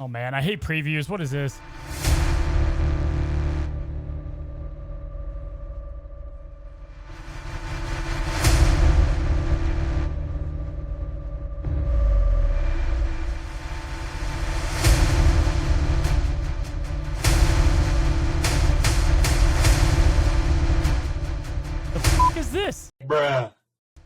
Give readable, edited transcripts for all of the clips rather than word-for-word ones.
Oh man, I hate previews. What is this? The fuck is this? Bruh.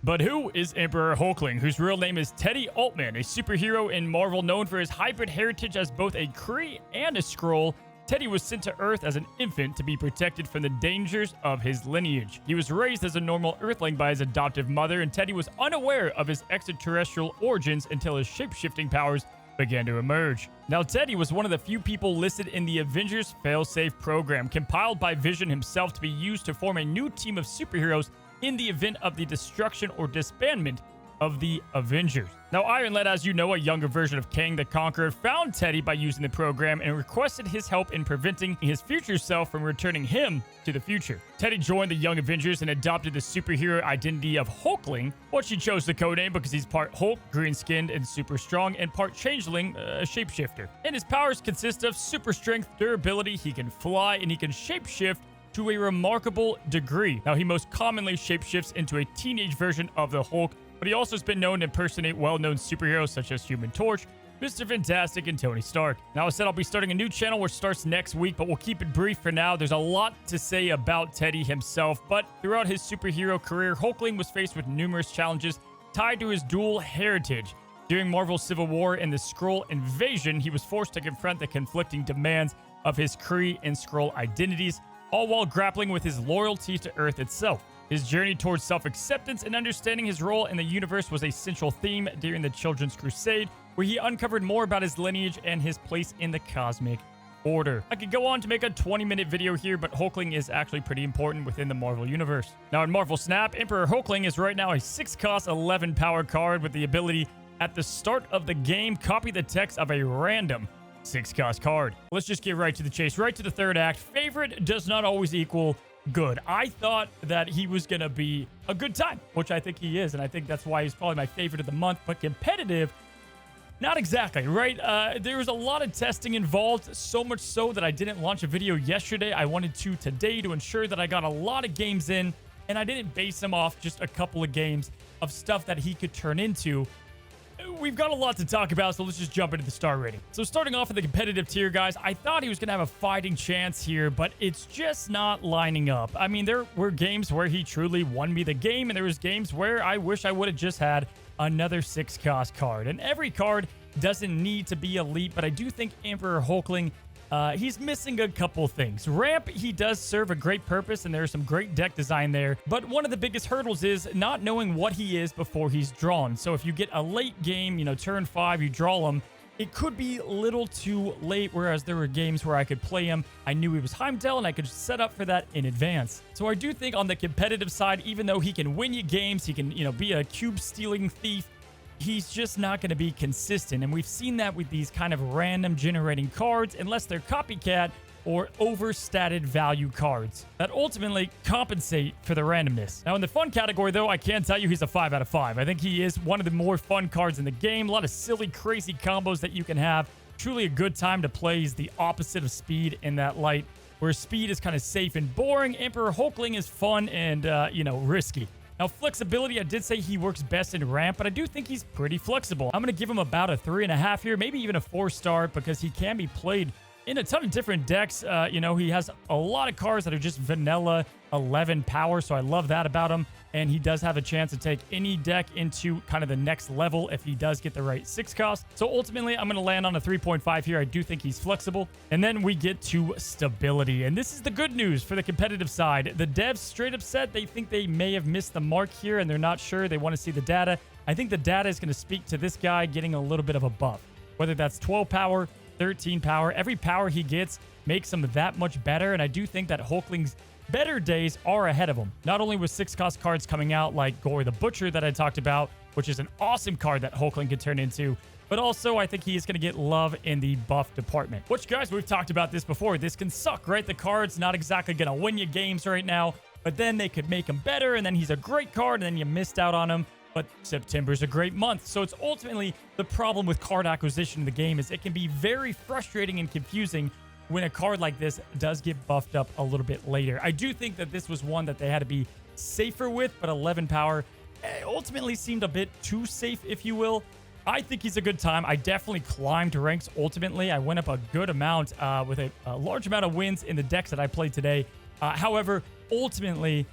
But who is Emperor Hulkling, whose real name is Teddy Altman, a superhero in Marvel known for his hybrid heritage as both a Kree and a Skrull? Teddy was sent to Earth as an infant to be protected from the dangers of his lineage. He was raised as a normal Earthling by his adoptive mother, and Teddy was unaware of his extraterrestrial origins until his shape-shifting powers began to emerge. Now, Teddy was one of the few people listed in the Avengers Failsafe program, compiled by Vision himself to be used to form a new team of superheroes in the event of the destruction or disbandment of the Avengers. Now, Iron Lad, as you know, a younger version of Kang the Conqueror, found Teddy by using the program and requested his help in preventing his future self from returning him to the future. Teddy joined the Young Avengers and adopted the superhero identity of Hulkling, which he chose the codename because he's part Hulk, green-skinned and super strong, and part changeling, a shapeshifter. And his powers consist of super strength, durability, he can fly, and he can shapeshift to a remarkable degree. Now, he most commonly shapeshifts into a teenage version of the Hulk, but he also has been known to impersonate well-known superheroes such as Human Torch, Mr. Fantastic, and Tony Stark. Now, I said I'll be starting a new channel which starts next week, but we'll keep it brief for now. There's a lot to say about Teddy himself, but throughout his superhero career, Hulkling was faced with numerous challenges tied to his dual heritage. During Marvel's Civil War and the Skrull invasion, he was forced to confront the conflicting demands of his Kree and Skrull identities, all while grappling with his loyalty to Earth itself. His journey towards self-acceptance and understanding his role in the universe was a central theme during the Children's Crusade, where he uncovered more about his lineage and his place in the cosmic order. I could go on to make a 20-minute video here, but Hulkling is actually pretty important within the Marvel universe. Now, in Marvel Snap, Emperor Hulkling is right now a 6-cost, 11-power card with the ability at the start of the game, copy the text of a random 6-cost card. Let's just get right to the chase, right to the third act. Favorite does not always equal good. I thought that he was going to be a good time, which I think he is, and I think that's why he's probably my favorite of the month, but competitive, not exactly, right? There was a lot of testing involved, so much so that I didn't launch a video yesterday. I wanted to today to ensure that I got a lot of games in, and I didn't base him off just a couple of games of stuff that he could turn into. We've got a lot to talk about, so let's just jump into the star rating. So starting off in the competitive tier, guys, I thought he was going to have a fighting chance here, but it's just not lining up. I mean, there were games where he truly won me the game, and there was games where I wish I would have just had another 6-cost card. And every card doesn't need to be elite, but I do think Emperor Hulkling, he's missing a couple things. Ramp, he does serve a great purpose, and there's some great deck design there. But one of the biggest hurdles is not knowing what he is before he's drawn. So if you get a late game, turn 5, you draw him, it could be a little too late, whereas there were games where I could play him. I knew he was Heimdall, and I could set up for that in advance. So I do think on the competitive side, even though he can win you games, he can, be a cube-stealing thief, he's just not going to be consistent. And we've seen that with these kind of random generating cards, unless they're copycat or overstated value cards that ultimately compensate for the randomness. Now, in the fun category, though, I can tell you he's a 5 out of 5. I think he is one of the more fun cards in the game. A lot of silly, crazy combos that you can have. Truly a good time to play. He's the opposite of speed in that light, where speed is kind of safe and boring. Emperor Hulkling is fun and, risky. Now, flexibility, I did say he works best in ramp, but I do think he's pretty flexible. I'm going to give him about a 3.5 here, maybe even a 4-star, because he can be played in a ton of different decks. He has a lot of cards that are just vanilla 11 power, so I love that about him. And he does have a chance to take any deck into kind of the next level if he does get the right 6 cost. So ultimately, I'm going to land on a 3.5 here. I do think he's flexible. And then we get to stability. And this is the good news for the competitive side. The devs straight up said they think they may have missed the mark here, and they're not sure. They want to see the data. I think the data is going to speak to this guy getting a little bit of a buff. Whether that's 12 power, 13 power, every power he gets makes him that much better. And I do think that Hulkling's better days are ahead of him. Not only with 6-cost cards coming out like Gore the Butcher that I talked about, which is an awesome card that Hulkling could turn into, but also I think he is going to get love in the buff department. Which, guys, we've talked about this before. This can suck, right? The card's not exactly going to win you games right now, but then they could make him better, and then he's a great card, and then you missed out on him. but September's a great month. So it's ultimately the problem with card acquisition in the game is it can be very frustrating and confusing when a card like this does get buffed up a little bit later. I do think that this was one that they had to be safer with, but 11 power ultimately seemed a bit too safe, if you will. I think he's a good time. I definitely climbed ranks ultimately. I went up a good amount with a large amount of wins in the decks that I played today. However, ultimately,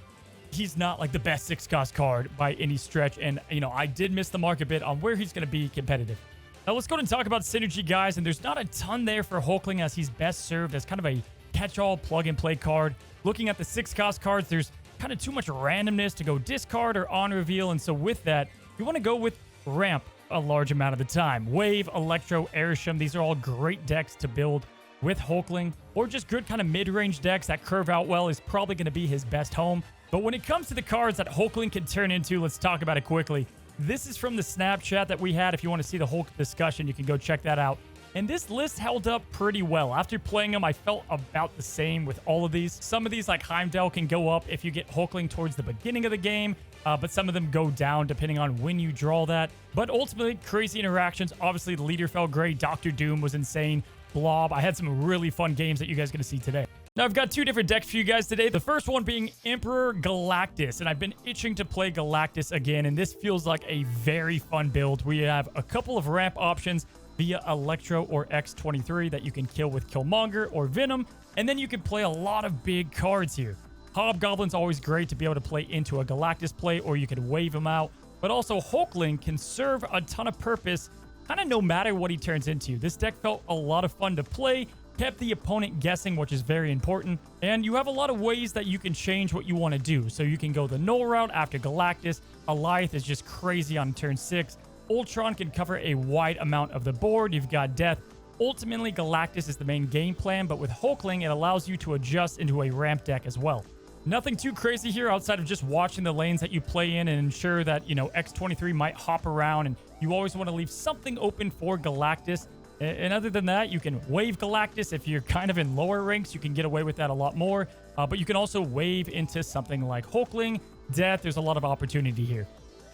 he's not like the best 6-cost card by any stretch. And, you know, I did miss the mark a bit on where he's going to be competitive. Now, let's go ahead and talk about synergy, guys. And there's not a ton there for Hulkling, as he's best served as kind of a catch-all plug-and-play card. Looking at the 6-cost cards, there's kind of too much randomness to go discard or on reveal. And so with that, you want to go with ramp a large amount of the time. Wave, Electro, Airsham, these are all great decks to build with Hulkling, or just good kind of mid-range decks that curve out well is probably going to be his best home. But when it comes to the cards that Hulkling can turn into, let's talk about it quickly. This is from the Snapchat that we had. If you want to see the Hulk discussion, you can go check that out. And this list held up pretty well. After playing them, I felt about the same with all of these. Some of these, like Heimdall, can go up if you get Hulkling towards the beginning of the game, but some of them go down depending on when you draw that. But ultimately, crazy interactions. Obviously, the leader felt great. Dr. Doom was insane. Blob. I had some really fun games that you guys are going to see today. Now, I've got two different decks for you guys today. The first one being Emperor Galactus, and I've been itching to play Galactus again, and this feels like a very fun build. We have a couple of ramp options via Electro or X23 that you can kill with Killmonger or Venom, and then you can play a lot of big cards here. Hobgoblin's always great to be able to play into a Galactus play, or you could wave him out, but also Hulkling can serve a ton of purpose kind of no matter what he turns into. This deck felt a lot of fun to play, kept the opponent guessing, which is very important, and you have a lot of ways that you can change what you want to do. So you can go the null route after Galactus. Alioth is just crazy on turn 6. Ultron can cover a wide amount of the board. You've got Death. Ultimately, Galactus is the main game plan, but with Hulkling, it allows you to adjust into a ramp deck as well. Nothing too crazy here outside of just watching the lanes that you play in and ensure that, you know, X23 might hop around, and you always want to leave something open for Galactus. And other than that, you can wave Galactus. If you're kind of in lower ranks, you can get away with that a lot more. But you can also wave into something like Hulkling, Death. There's a lot of opportunity here.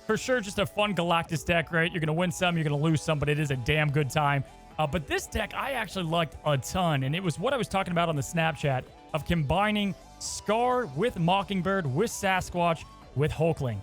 For sure, just a fun Galactus deck, right? You're going to win some, you're going to lose some, but it is a damn good time. But this deck I actually liked a ton, and it was what I was talking about on the Snapchat of combining Skaar with Mockingbird, with Sasquatch, with Hulkling.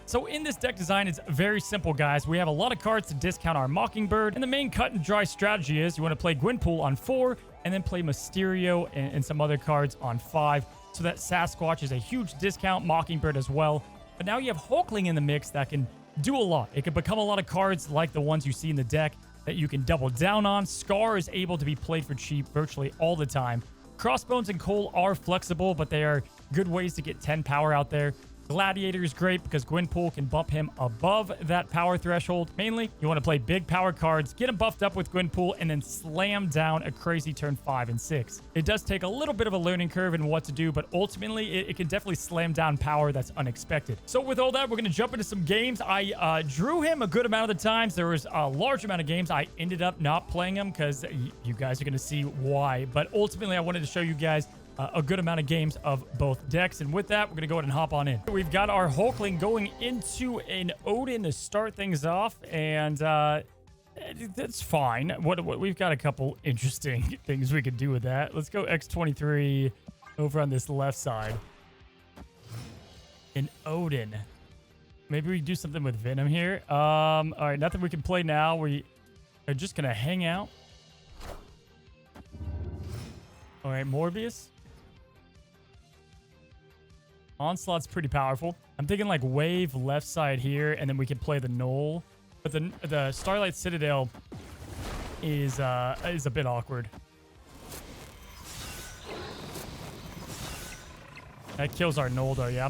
So in this deck design, it's very simple, guys. We have a lot of cards to discount our Mockingbird, and the main cut and dry strategy is you want to play Gwenpool on 4, and then play Mysterio and some other cards on 5, so that Sasquatch is a huge discount, Mockingbird as well. But now you have Hulkling in the mix that can do a lot. It can become a lot of cards like the ones you see in the deck that you can double down on. Skaar is able to be played for cheap virtually all the time. Crossbones and Cole are flexible, but they are good ways to get 10 power out there. Gladiator is great because Gwenpool can bump him above that power threshold. Mainly, you want to play big power cards, get him buffed up with Gwenpool, and then slam down a crazy turn 5 and 6. It does take a little bit of a learning curve in what to do, but ultimately, it can definitely slam down power that's unexpected. So with all that, we're going to jump into some games. I drew him a good amount of the times. There was a large amount of games I ended up not playing him because you guys are going to see why. But ultimately, I wanted to show you guys a good amount of games of both decks. And with that, we're going to go ahead and hop on in. We've got our Hulkling going into an Odin to start things off. And that's fine. What we've got a couple interesting things we could do with that. Let's go X23 over on this left side. An Odin. Maybe we do something with Venom here. All right, nothing we can play now. We are just going to hang out. All right, Morbius. Onslaught's pretty powerful. I'm thinking like wave left side here, and then we could play the Knoll. But the Starlight Citadel is a bit awkward. That kills our Knoll though, yeah.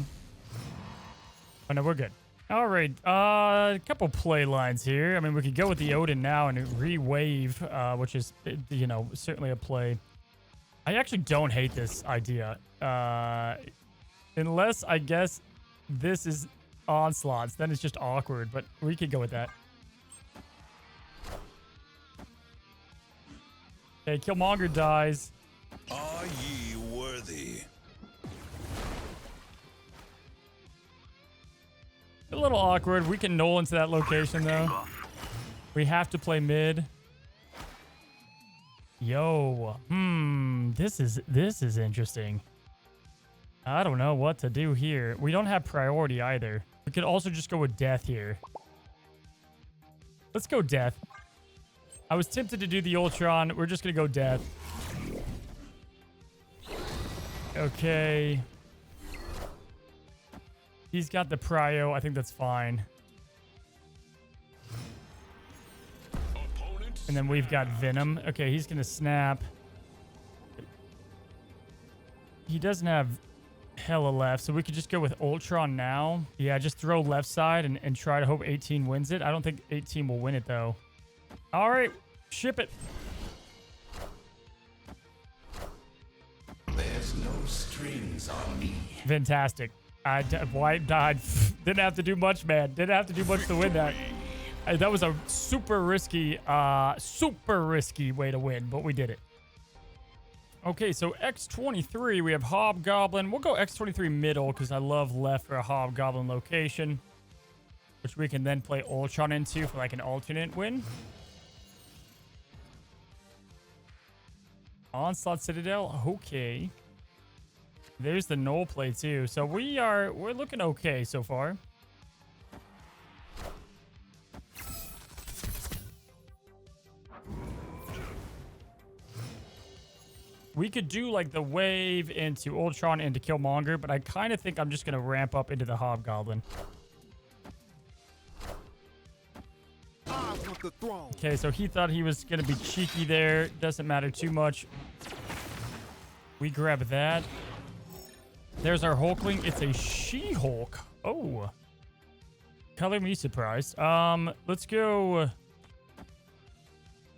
Oh no, we're good. All right, a couple play lines here. I mean, we could go with the Odin now and re-wave, which is, you know, certainly a play. I actually don't hate this idea. Unless, I guess, this is Onslaughts. Then it's just awkward, but we could go with that. Okay, Killmonger dies. Are ye worthy? A little awkward. We can null into that location, though. We have to play mid. Yo. This is interesting. I don't know what to do here. We don't have priority either. We could also just go with death here. Let's go death. I was tempted to do the Ultron. We're just going to go death. Okay. He's got the prio. I think that's fine. And then we've got Venom. Okay, he's going to snap. He doesn't have hella left, so we could just go with Ultron now. Yeah, just throw left side and try to hope 18 wins it. I don't think 18 will win it, though. All right, ship it. There's no strings on me. Fantastic. White died. Didn't have to do much, man. Didn't have to do much to win that. That was a super risky way to win, but we did it. Okay, so X23, we have Hobgoblin. We'll go X23 middle because I love left for a Hobgoblin location, which we can then play Ultron into for like an alternate win. Onslaught Citadel, okay. There's the null play too. So we're looking okay so far. We could do like the wave into Ultron into Killmonger, but I kind of think I'm just going to ramp up into the Hobgoblin. Okay, so he thought he was going to be cheeky there. Doesn't matter too much. We grab that. There's our Hulkling. It's a She-Hulk. Oh. Color me surprised. Let's go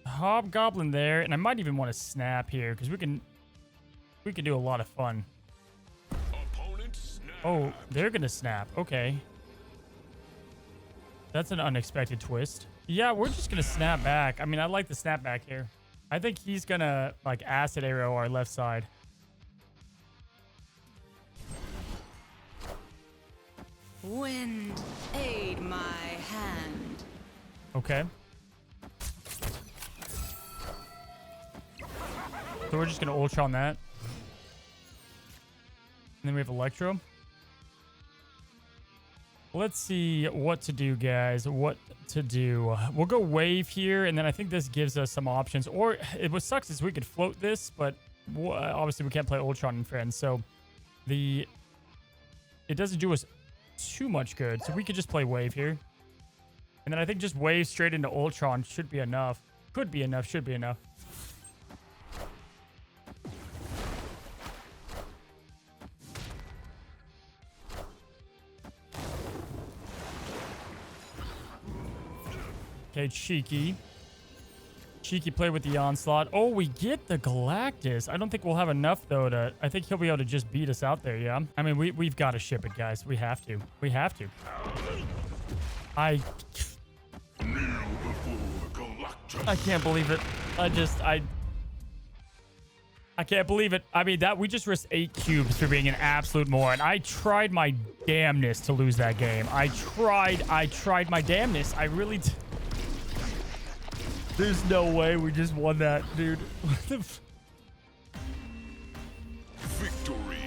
Hobgoblin there, and I might even want to snap here because we can do a lot of fun. Oh, they're gonna snap. Okay, that's an unexpected twist. Yeah, we're just gonna snap back. I mean, I like the snap back here. I think he's gonna like acid arrow our left side. Wind, aid my hand. Okay. So we're just going to Ultron that. And then we have Electro. Let's see what to do, guys. What to do. We'll go Wave here, and then I think this gives us some options. Or what sucks is we could float this, but obviously we can't play Ultron and friends. So it doesn't do us too much good. So we could just play Wave here. And then I think just Wave straight into Ultron should be enough. Could be enough, should be enough. Okay, cheeky. Cheeky play with the Onslaught. Oh, we get the Galactus. I don't think we'll have enough, though, to... I think he'll be able to just beat us out there, yeah? I mean, we've got to ship it, guys. We have to. We have to. I can't believe it. I can't believe it. I mean, we just risked 8 cubes for being an absolute moron. I tried my damnness to lose that game. I tried my damnness. I really... There's no way we just won that, dude. Victory.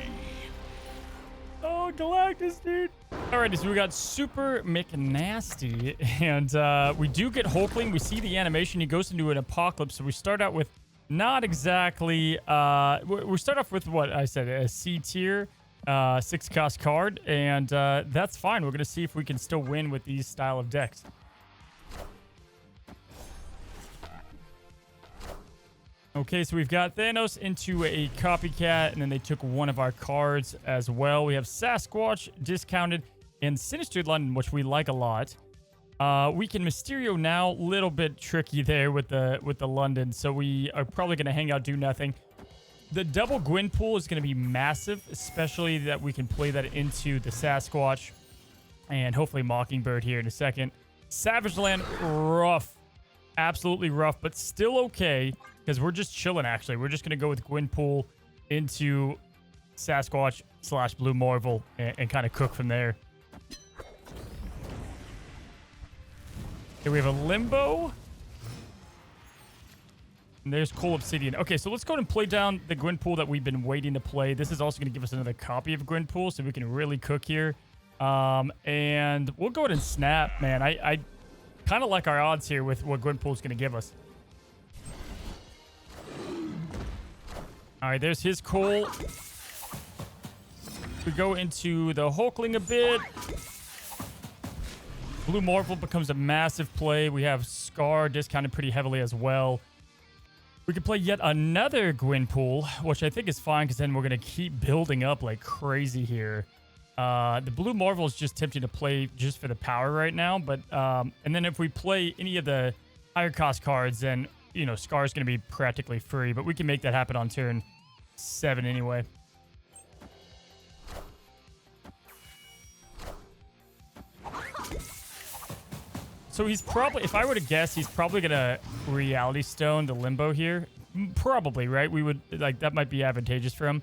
Oh, Galactus, dude. Alrighty, so we got Super McNasty, and we do get Hulkling. We see the animation. He goes into an apocalypse, so we start out with not exactly... we start off with what I said, a C tier, 6-cost card, and that's fine. We're going to see if we can still win with these style of decks. Okay, so we've got Thanos into a copycat, and then they took one of our cards as well. We have Sasquatch discounted and Sinister London, which we like a lot. We can Mysterio now, little bit tricky there with the London, so we are probably going to hang out, do nothing. The double Gwyn pool is going to be massive, especially that we can play that into the Sasquatch and hopefully Mockingbird here in a second. Savage Land, rough. Absolutely rough, but still okay. Because we're just chilling, actually. We're just going to go with Gwynpool into Sasquatch / Blue Marvel and kind of cook from there. Okay, we have a Limbo. And there's Coal Obsidian. Okay, so let's go ahead and play down the Gwynpool that we've been waiting to play. This is also going to give us another copy of Gwynpool, so we can really cook here. And we'll go ahead and snap, man. I kind of like our odds here with what Gwynpool's going to give us. All right, there's his coal. We go into the Hulkling a bit. Blue Marvel becomes a massive play. We have Skaar discounted pretty heavily as well. We could play yet another Gwynpool, which I think is fine because then we're going to keep building up like crazy here. The Blue Marvel is just tempting to play just for the power right now. But and then if we play any of the higher cost cards, then, you know, Skaar is going to be practically free. But we can make that happen on turn 7 anyway. So he's probably, if I were to guess, he's probably going to Reality Stone the Limbo here. Probably, right? We would, like, that might be advantageous for him.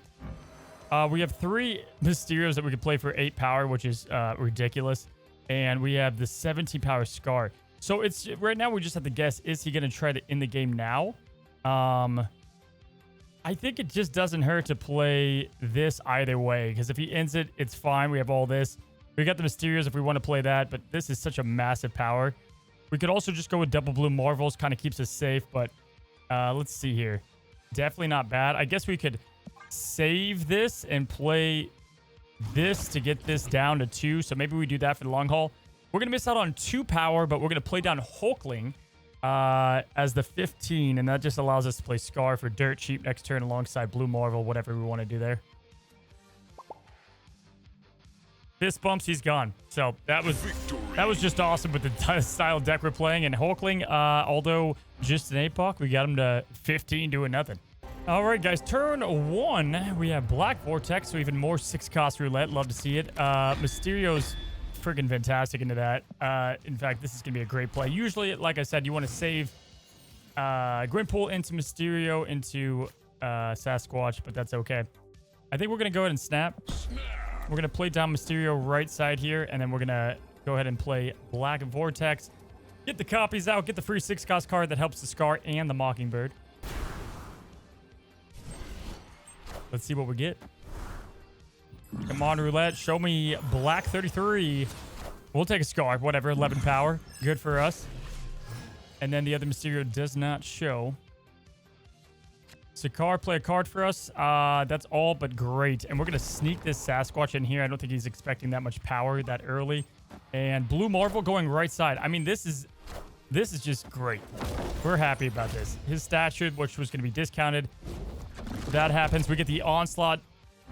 We have 3 Mysterios that we could play for 8 power, which is ridiculous. And we have the 17 power Skaar. So it's, right now we just have to guess, is he going to try to end the game now? I think it just doesn't hurt to play this either way. Because if he ends it, it's fine. We have all this. We got the Mysterios if we want to play that, but this is such a massive power. We could also just go with double Blue Marvels, kind of keeps us safe, but let's see here. Definitely not bad. I guess we could save this and play this to get this down to 2, so maybe we do that for the long haul. We're going to miss out on 2 power, but we're going to play down Hulkling as the 15, and that just allows us to play Skaar for dirt cheap next turn alongside Blue Marvel, whatever we want to do there. Fist bumps, he's gone. So that was just awesome with the style deck we're playing. And Hulkling, although just an 8-buck, we got him to 15 doing nothing. All right, guys, turn 1, we have Black Vortex, so even more 6-cost roulette. Love to see it. Mysterio's freaking fantastic into that. In fact, this is going to be a great play. Usually, like I said, you want to save Gwynpool into Mysterio into Sasquatch, but that's okay. I think we're going to go ahead and snap. We're going to play down Mysterio right side here, and then we're going to go ahead and play Black Vortex. Get the copies out, get the free 6-cost card that helps the Skaar and the Mockingbird. Let's see what we get. Come on, roulette. Show me Black 33. We'll take a Skaar, whatever, 11 power. Good for us. And then the other Mysterio does not show. Skaar, play a card for us. That's all but great. And we're going to sneak this Sasquatch in here. I don't think he's expecting that much power that early. And Blue Marvel going right side. I mean, this is just great. We're happy about this. His statue, which was going to be discounted. That happens. We get the Onslaught.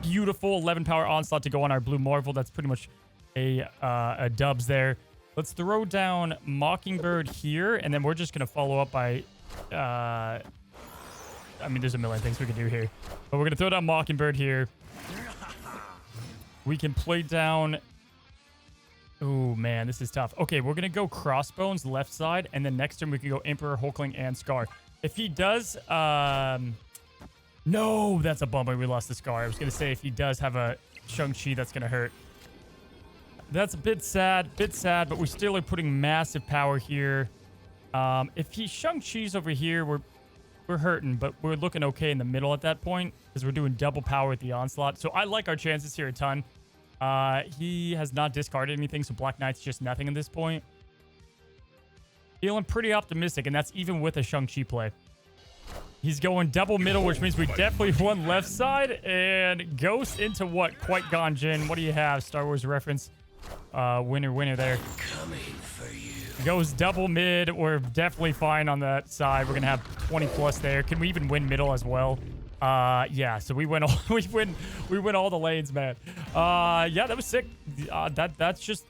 Beautiful 11 power Onslaught to go on our Blue Marvel. That's pretty much a dubs there. Let's throw down Mockingbird here. And then we're just going to follow up by... I mean, there's a million things we can do here. But we're going to throw down Mockingbird here. We can play down... Oh, man, this is tough. Okay, we're going to go Crossbones left side. And then next turn, we can go Emperor, Hulkling, and Skaar. If he does... No, that's a bummer. We lost the Skaar. I was going to say, if he does have a Shang-Chi, that's going to hurt. That's a bit sad, but we still are putting massive power here. If he Shang-Chi's over here, we're hurting, but we're looking okay in the middle at that point because we're doing double power with the Onslaught. So I like our chances here a ton. He has not discarded anything, so Black Knight's just nothing at this point. Feeling pretty optimistic, and that's even with a Shang-Chi play. He's going double middle, which means we definitely won left side. And Ghost into what? Qui-Gon Jinn. What do you have? Star Wars reference. Winner there. Coming for you. Goes double mid. We're definitely fine on that side. We're going to have 20 plus there. Can we even win middle as well? Yeah, so we win all we win all the lanes, man. Yeah, that was sick. That's just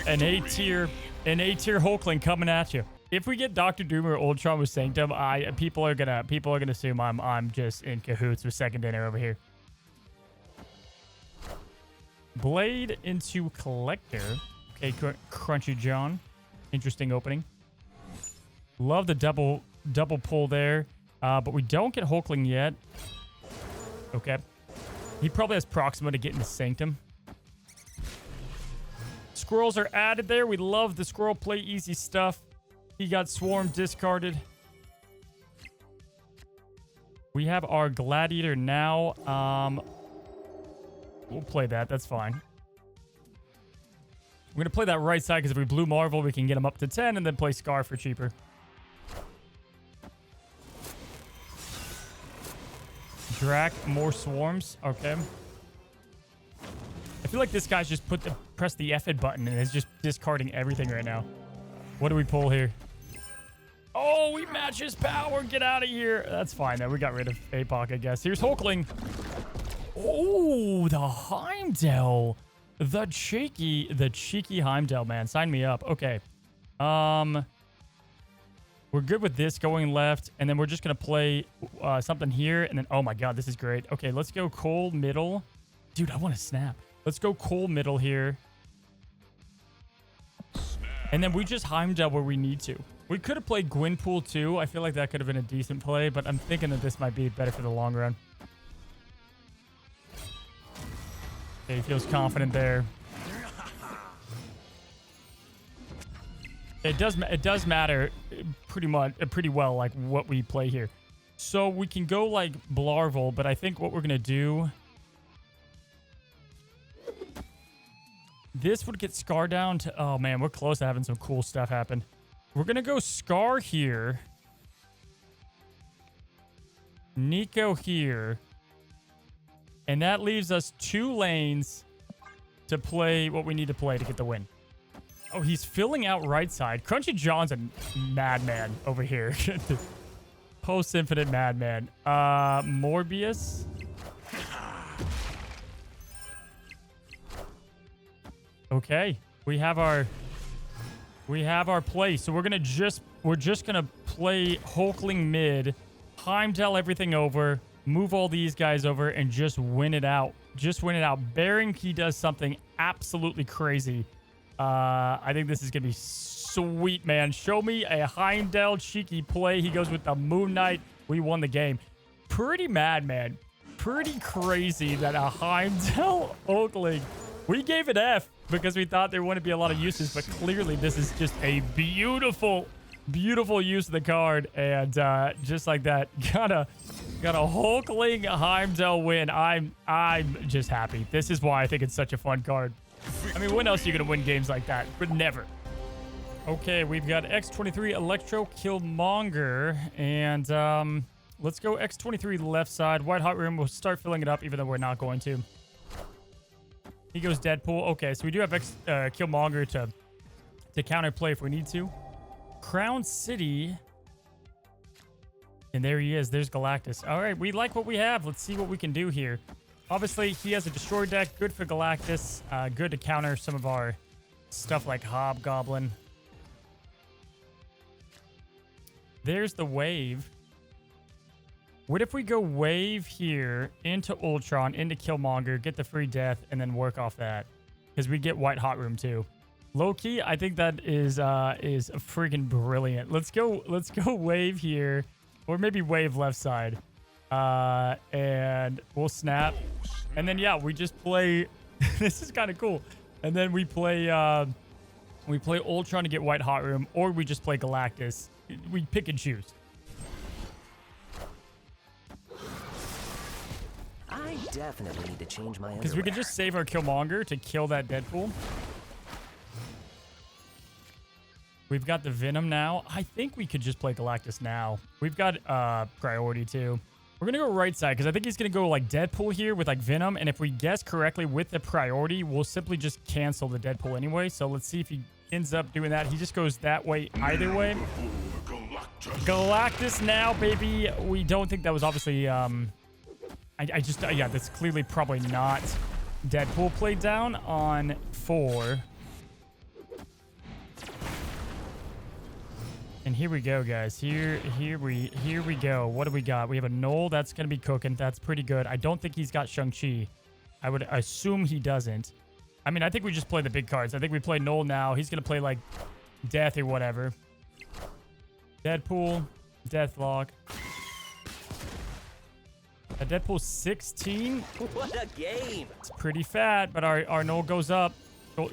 an A-tier Hulkling coming at you. If we get Dr. Doom or Ultron with Sanctum, people are gonna assume I'm just in cahoots with Second Dinner over here. Blade into Collector. Okay, Crunchy John. Interesting opening. Love the double pull there. But we don't get Hulkling yet. Okay. He probably has Proxima to get into Sanctum. Squirrels are added there. We love the squirrel play, easy stuff. He got Swarm discarded. We have our Gladiator now. We'll play that. That's fine. We're going to play that right side because if we blue Marvel, we can get him up to 10 and then play Skaar for cheaper. Drac, more swarms. Okay. I feel like this guy's just press the F it button and is just discarding everything right now. What do we pull here? Oh, we match his power. Get out of here. That's fine, though. We got rid of APOC, I guess. Here's Hulkling. Oh, the Heimdall. The cheeky Heimdall, man. Sign me up. Okay. We're good with this going left, and then we're just going to play something here, and then, oh my god, this is great. Okay, let's go Cole middle. Dude, I want to snap. Let's go Cole middle here. And then we just Heimdall where we need to. We could have played Gwynpool too. I feel like that could have been a decent play, but I'm thinking that this might be better for the long run. Okay, he feels confident there. It does matter pretty well like what we play here. So we can go like Blarvel, but I think what we're gonna do, this would get Skaar down to, oh man, we're close to having some cool stuff happen. We're gonna go Skaar here, Nico here, and that leaves us 2 lanes to play what we need to play to get the win. Oh, he's filling out right side. Crunchy John's a madman over here. Post-infinite madman. Morbius. Okay, we have our play. So we're just gonna play Hulkling mid, Heimdall everything over, move all these guys over, and just win it out. Just win it out. Bearing he does something absolutely crazy. I think this is gonna be sweet, man. Show me a Heimdall cheeky play. He goes with the Moon Knight. We won the game. Pretty mad, man. Pretty crazy that a Heimdall Hulkling. We gave it F because we thought there wouldn't be a lot of uses, but clearly this is just a beautiful, beautiful use of the card. And just like that, got a Hulkling Heimdall win. I'm just happy. This is why I think it's such a fun card. I mean, when else are you going to win games like that? But never. Okay, we've got X23 Electro Killmonger. And let's go X23 left side. White Hot Room. We'll start filling it up, even though we're not going to. He goes Deadpool. Okay, so we do have Killmonger to counterplay if we need to. Crown City. And there he is. There's Galactus. All right, we like what we have. Let's see what we can do here. Obviously, he has a Destroy deck. Good for Galactus. Good to counter some of our stuff like Hobgoblin. There's the wave. What if we go wave here into Ultron, into Killmonger, get the free death, and then work off that? Because we get White Hot Room too. Low key, I think that is freaking brilliant. Let's go wave here, or maybe wave left side. And we'll snap. And then, yeah, we just play. This is kind of cool. And then we play Ultron to get White Hot Room, or we just play Galactus. We pick and choose. I definitely need to change my underwear. Because we could just save our Killmonger to kill that Deadpool. We've got the Venom now. I think we could just play Galactus now. We've got priority too. We're going to go right side because I think he's going to go like Deadpool here with like Venom. And if we guess correctly with the priority, we'll simply just cancel the Deadpool anyway. So let's see if he ends up doing that. He just goes that way either way. Galactus now, baby. We don't think that was obviously... yeah, that's clearly probably not Deadpool played down on 4. And here we go, guys. Here we go. What do we got? We have a Knoll. That's going to be cooking. That's pretty good. I don't think he's got Shang-Chi. I would assume he doesn't. I mean, I think we just play the big cards. I think we play Knoll now. He's going to play, like, Death or whatever. Deadpool. Deathlock. A Deadpool 16. What a game! It's pretty fat, but our Knoll goes up.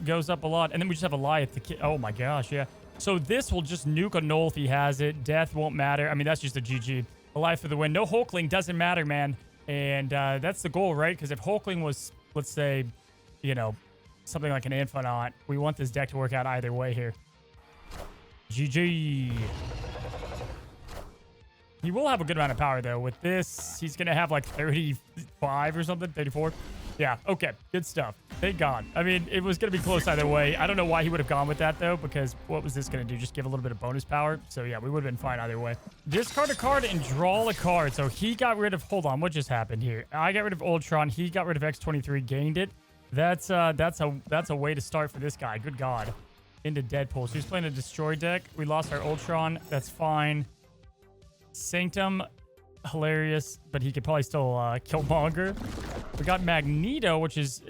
Goes up a lot. And then we just have Goliath to kill. Oh, my gosh, yeah. So this will just nuke a Null if he has it. Death won't matter. I mean, that's just a GG. A life for the win. No Hulkling doesn't matter, man. And that's the goal, right? Because if Hulkling was, let's say, you know, something like an Infinite, we want this deck to work out either way here. GG. He will have a good amount of power, though. With this, he's going to have like 35 or something, 34. Yeah, okay. Good stuff. Thank God. I mean, it was going to be close either way. I don't know why he would have gone with that, though, because what was this going to do? Just give a little bit of bonus power? So, yeah, we would have been fine either way. Discard a card and draw a card. So, he got rid of... Hold on. What just happened here? I got rid of Ultron. He got rid of X-23, gained it. That's a way to start for this guy. Good God. Into Deadpool. So, he's playing a Destroy deck. We lost our Ultron. That's fine. Sanctum, hilarious, but he could probably still Killmonger. We got Magneto, which is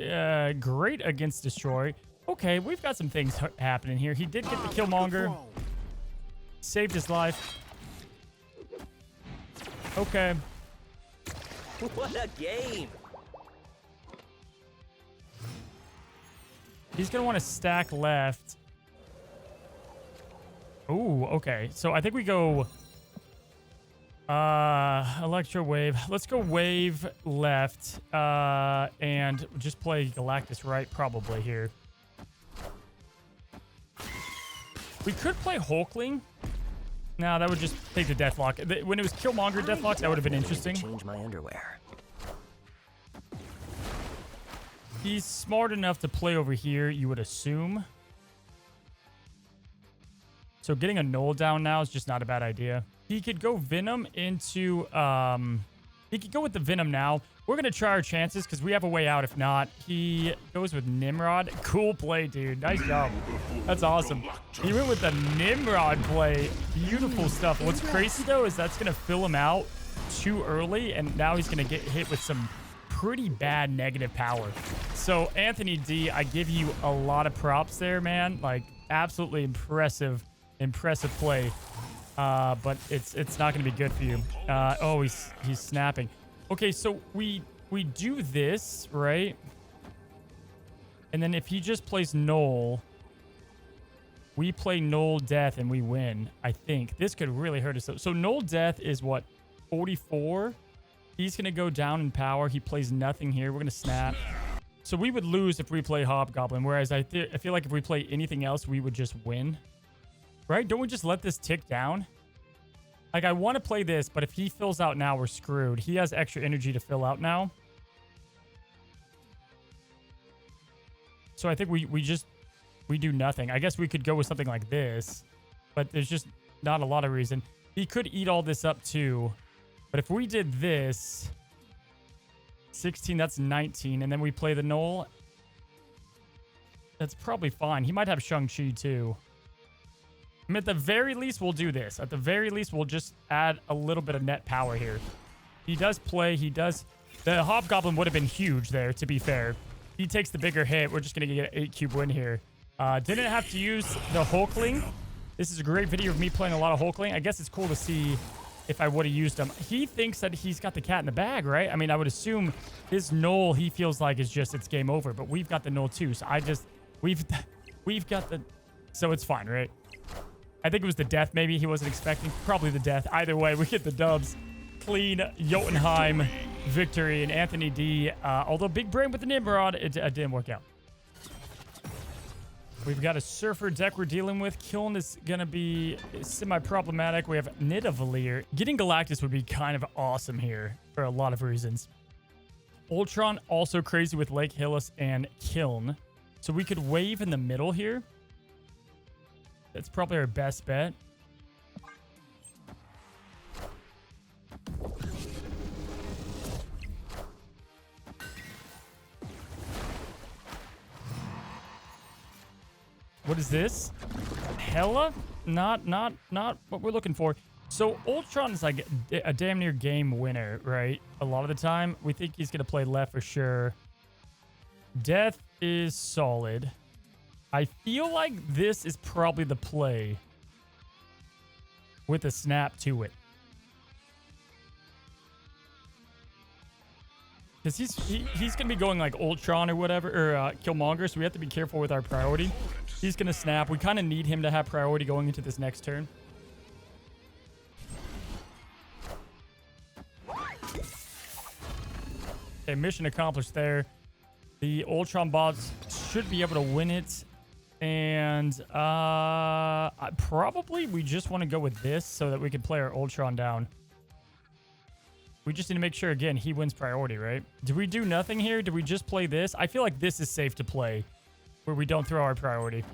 great against Destroy. Okay, we've got some things happening here. He did get the Killmonger. Saved his life. Okay. What a game! He's going to want to stack left. Ooh, okay. So I think we go... Electro Wave. Let's go Wave left, and just play Galactus right probably here. We could play Hulkling. No, that would just take the Deathlock. When it was Killmonger Deathlock, that would have been interesting. Change my underwear. He's smart enough to play over here, you would assume. So getting a Null down now is just not a bad idea. He could go Venom into... he could go with the Venom now. We're going to try our chances because we have a way out. If not, he goes with Nimrod. Cool play, dude. Nice job. That's awesome. He went with the Nimrod play. Beautiful stuff. What's crazy, though, is that's going to fill him out too early, and now he's going to get hit with some pretty bad negative power. So, Anthony D, I give you a lot of props there, man. Like, absolutely impressive play. But it's not going to be good for you. Oh, he's snapping. Okay, so we do this, right? And then if he just plays Null, we play Null Death and we win, I think. This could really hurt us. So Null Death is what? 44? He's going to go down in power. He plays nothing here. We're going to snap. So we would lose if we play Hobgoblin, whereas I feel like if we play anything else, we would just win. Right? Don't we just let this tick down? Like, I want to play this, but if he fills out now, we're screwed. He has extra energy to fill out now. So I think we do nothing. I guess we could go with something like this, but there's just not a lot of reason. He could eat all this up too. But if we did this, 16, that's 19, and then we play the Null, that's probably fine. He might have Shang-Chi too. I mean, at the very least, we'll do this. At the very least, we'll just add a little bit of net power here. He does play. He does. The Hobgoblin would have been huge there, to be fair. He takes the bigger hit. We're just going to get an 8-cube win here. Didn't have to use the Hulkling. This is a great video of me playing a lot of Hulkling. I guess it's cool to see if I would have used him. He thinks that he's got the cat in the bag, right? I mean, I would assume his Null, he feels like it's game over. But we've got the Null too. So we've got the... So it's fine, right? I think it was the death maybe he wasn't expecting. Probably the death. Either way, we get the dubs. Clean Jotunheim victory. And Anthony D, although big brain with the Nimrod, it didn't work out. We've got a Surfer deck we're dealing with. Kiln is going to be semi-problematic. We have Nidavellir. Getting Galactus would be kind of awesome here for a lot of reasons. Ultron, also crazy with Lake Hillis and Kiln. So we could wave in the middle here. That's probably our best bet. What is this? Hella? Not what we're looking for. So Ultron is like a damn near game winner, right? A lot of the time, we think he's gonna play left for sure. Death is solid. I feel like this is probably the play with a snap to it. Because he's going to be going like Ultron or whatever, or Killmonger, so we have to be careful with our priority. He's going to snap. We kind of need him to have priority going into this next turn. Okay, mission accomplished there. The Ultron bots should be able to win it. And probably we just want to go with this so that we can play our Ultron down. We just need to make sure, again, he wins priority, right? Do we do nothing here? Do we just play this? I feel like this is safe to play where we don't throw our priority.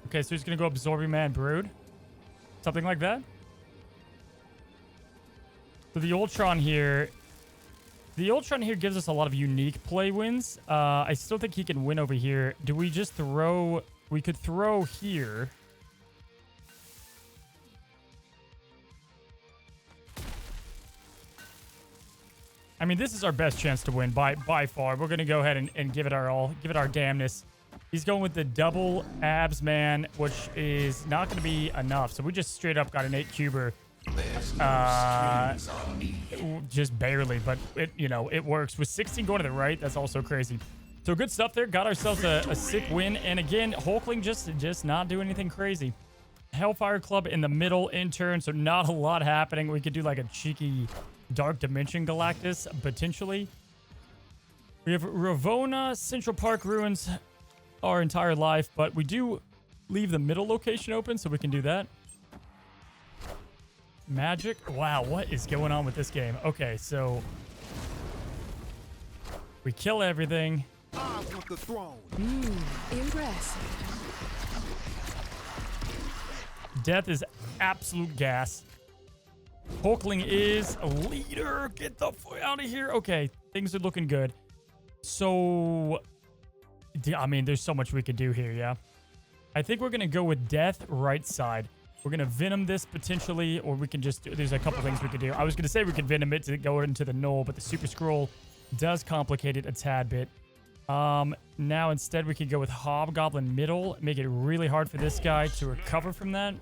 Okay, so he's going to go Absorbing Man Brood. Something like that. So the Ultron here gives us a lot of unique play wins. I still think he can win over here. Do we just throw... We could throw here. I mean, this is our best chance to win by far. We're going to go ahead and give it our all. Give it our damnness. He's going with the double abs man, which is not going to be enough. So we just straight up got an 8-cuber. Just barely, but it works. With 16 going to the right, that's also crazy. So good stuff there. Got ourselves a sick win. And again, Hulkling just not doing anything crazy. Hellfire Club in the middle in turn, so not a lot happening. We could do like a cheeky Dark Dimension Galactus, potentially. We have Ravona, Central Park Ruins our entire life, but we do leave the middle location open, so we can do that. Magic. Wow, what is going on with this game? Okay, so we kill everything. I want the throne. Impressive. Death is absolute gas. Hulkling is a leader. Get the fuck out of here. Okay, things are looking good. So, I mean, there's so much we could do here, yeah? I think we're going to go with Death right side. We're going to Venom this potentially, or we can just... There's a couple things we could do. I was going to say we could Venom it to go into the null, but the Super Scroll does complicate it a tad bit. Now instead we could go with Hobgoblin middle, make it really hard for this guy to recover from that.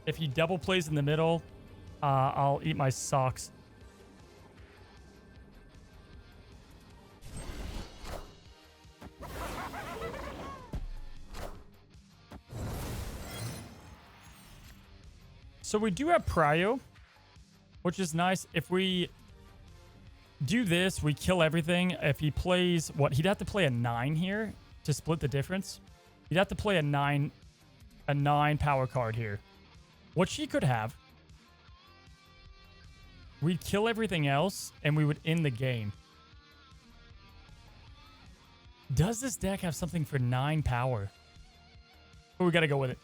If he double plays in the middle, I'll eat my socks. So we do have Prio, which is nice. If we do this, we kill everything. If he plays, what? He'd have to play a 9 here to split the difference. He'd have to play a 9 power card here. What she could have, we'd kill everything else, and we would end the game. Does this deck have something for 9 power? Oh, we gotta go with it.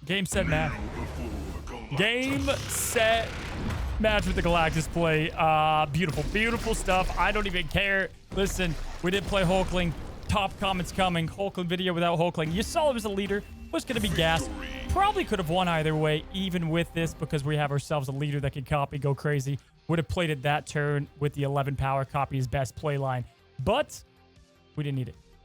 Game, set, match. Game, set, match with the Galactus play. Beautiful, beautiful stuff. I don't even care. Listen, we did play Hulkling. Top comments coming. Hulkling video without Hulkling. You saw him as a leader. Was going to be gas. Probably could have won either way, even with this, because we have ourselves a leader that can copy, go crazy. Would have played it that turn with the 11 power, copy his best play line. But we didn't need it.